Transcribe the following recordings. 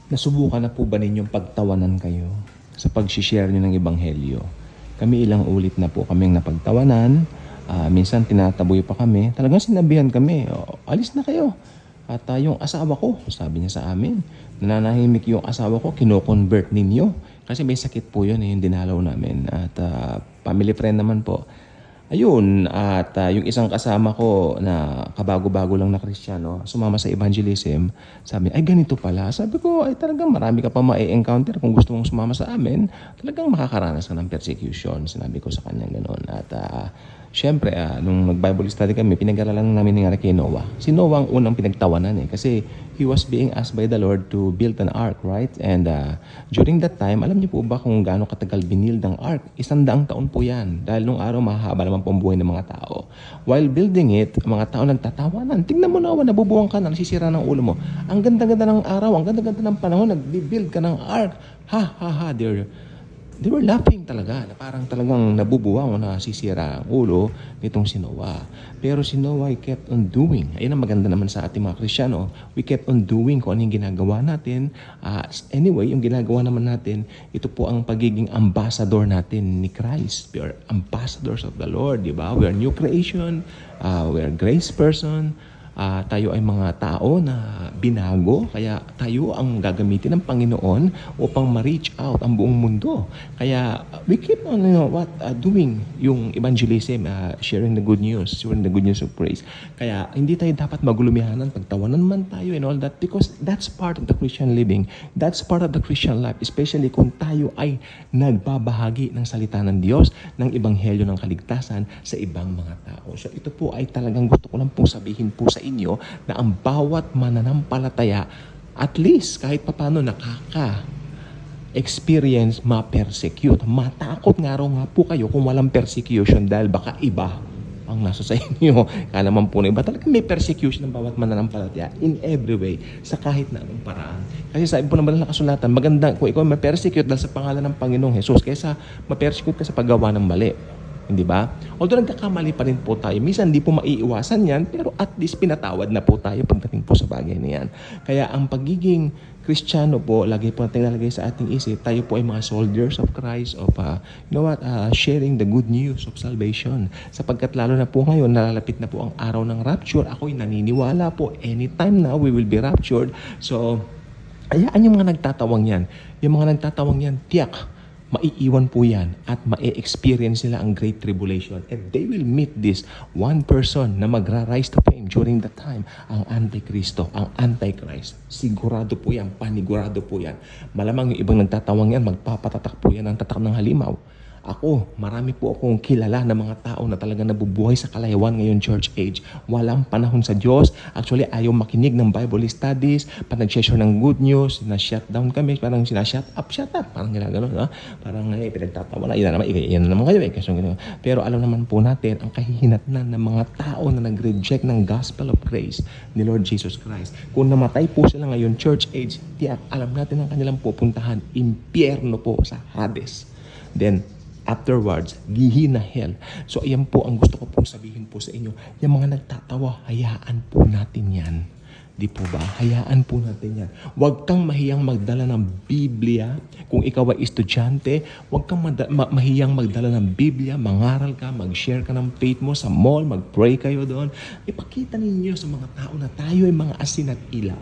Nasubukan na po ba ninyong pagtawanan kayo sa pag-share nyo ng Ebanghelyo? Kami ilang ulit na po kaming napagtawanan. Minsan tinataboy pa kami. Talagang sinabihan kami, alis na kayo. At yung asawa ko, sabi niya sa amin, nananahimik yung asawa ko, kino-convert ninyo. Kasi may sakit po yun, yung dinalaw namin. At family friend naman po. Ayun, at yung isang kasama ko na kabago-bago lang na Kristiyano, sumama sa evangelism, sabi, ay ganito pala. Sabi ko, ay talagang marami ka pa ma-encounter kung gusto mong sumama sa amin. Talagang makakaranas ka ng persecution. Sinabi ko sa kanya gano'n. At syempre, nung mag-Bible study kami, pinag-aralan namin nangyari kay Noah. Si Noah ang unang pinagtawanan kasi he was being asked by the Lord to build an ark, right? And during that time, alam niyo po ba kung gaano katagal binild ang ark? 100 taon po yan. Dahil nung araw, mahaba naman po ang buhay ng mga tao. While building it, mga tao nagtatawanan. Tingnan mo na, nabubuwang ka na, nasisira ng ulo mo. Ang ganda-ganda ng araw, ang ganda-ganda ng panahon, nag-build ka ng ark. Ha, ha, ha, they were laughing talaga, na parang talagang nabubuwang o nasisira ang ulo nitong si Noah. Pero si Noah kept on doing. Ayun ang maganda naman sa ating mga Kristiyano. We kept on doing kung ano yung ginagawa natin. Anyway, yung ginagawa naman natin, ito po ang pagiging ambassador natin ni Christ. We are ambassadors of the Lord, di ba? We are new creation. We are grace person. Tayo ay mga tao na binago, kaya tayo ang gagamitin ng Panginoon upang ma-reach out ang buong mundo. Kaya we keep on doing yung evangelism, sharing the good news of praise. Kaya hindi tayo dapat magulumihanan, pagtawanan man tayo and all that, because that's part of the Christian living. That's part of the Christian life, especially kung tayo ay nagbabahagi ng salita ng Diyos, ng ebanghelyo ng kaligtasan sa ibang mga tao. So ito po ay talagang gusto ko lang pong sabihin po sa inyo na ang bawat mananampalataya, at least kahit papano experience ma-persecute. Matakot nga po kayo kung walang persecution dahil baka iba ang nasa sa inyo. Kala man po na iba. Talaga may persecution ng bawat mananampalataya in every way, sa kahit na anong paraan. Kasi sabi po naman ng kasulatan, maganda kung ikaw ma-persecute dahil sa pangalan ng Panginoong Jesus kaysa ma-persecute ka sa paggawa ng mali. Hindi ba? Although nagkakamali pa rin po tayo, minsan hindi po maiiwasan yan, pero at least pinatawad na po tayo pagdating po sa bagay na yan. Kaya ang pagiging Kristiyano po, lagi po natin nalagay sa ating isip, tayo po ay mga soldiers of Christ, of sharing the good news of salvation. Sapagkat lalo na po ngayon, nalalapit na po ang araw ng rapture. Ako'y naniniwala po, anytime now we will be raptured. So, ayaan yung mga nagtatawang yan. Yung mga nagtatawang yan, tiyak, maiiwan po yan at ma-experience nila ang great tribulation. And they will meet this one person na magra-rise to fame during that time, ang Antikristo, ang Antichrist. Sigurado po yan, panigurado po yan. Malamang yung ibang nagtatawang yan, magpapatatak po yan ang tatak ng halimaw. Ako, marami po akong kilala na mga tao na talaga nabubuhay sa kalayuan ngayon church age. Walang panahon sa Diyos. Actually, ayaw makinig ng Bible studies. Pag nag-share ng good news, na-shut down kami. Parang shut up. Parang ginagano, ha? Parang pinagtatawa na. Yan na naman kayo. Pero alam naman po natin, ang kahihinatnan ng mga tao na nag-reject ng gospel of grace ni Lord Jesus Christ. Kung namatay po sila ngayon church age, tiyak, alam natin ang kanilang pupuntahan. Impyerno po sa Hades. Then, afterwards, gihina hell. So, ayan po ang gusto ko pong sabihin po sa inyo. Yung mga nagtatawa, hayaan po natin yan. Di po ba? Hayaan po natin yan. Huwag kang mahiyang magdala ng Biblia. Kung ikaw ay estudyante, huwag kang mahiyang magdala ng Biblia. Mangaral ka, mag-share ka ng faith mo sa mall, mag-pray kayo doon. Ipakita ninyo sa mga tao na tayo ay mga asin at ilaw.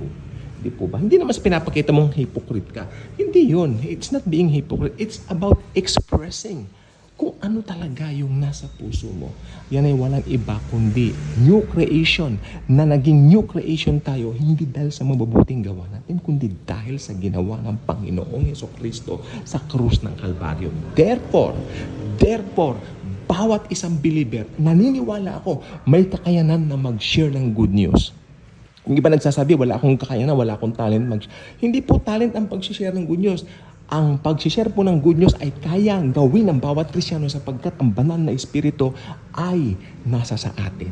Di po ba? Hindi naman sa pinapakita mong hypocrite ka. Hindi yun. It's not being hypocrite. It's about expressing kung ano talaga yung nasa puso mo. Yan ay walang iba kundi new creation. Na naging new creation tayo, hindi dahil sa mabubuting gawa natin, kundi dahil sa ginawa ng Panginoong Jesucristo sa krus ng Kalbaryo. Therefore, bawat isang believer, naniniwala ako, may kakayanan na mag-share ng good news. Kung iba nagsasabi, wala akong kakayanan, wala akong talent. Hindi po talent ang pag-share ng good news. Ang pag-share po ng good news ay kayang gawin ng bawat Kristiyano sapagkat ang banal na Espiritu ay nasa sa atin.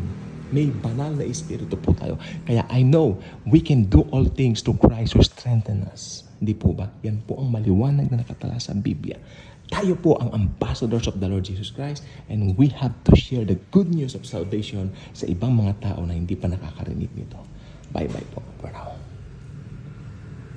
May banal na Espiritu po tayo. Kaya I know we can do all things through Christ who strengthens us. Di po ba? Yan po ang maliwanag na nakatala sa Biblia. Tayo po ang ambassadors of the Lord Jesus Christ and we have to share the good news of salvation sa ibang mga tao na hindi pa nakakarinig nito. Bye-bye po for now.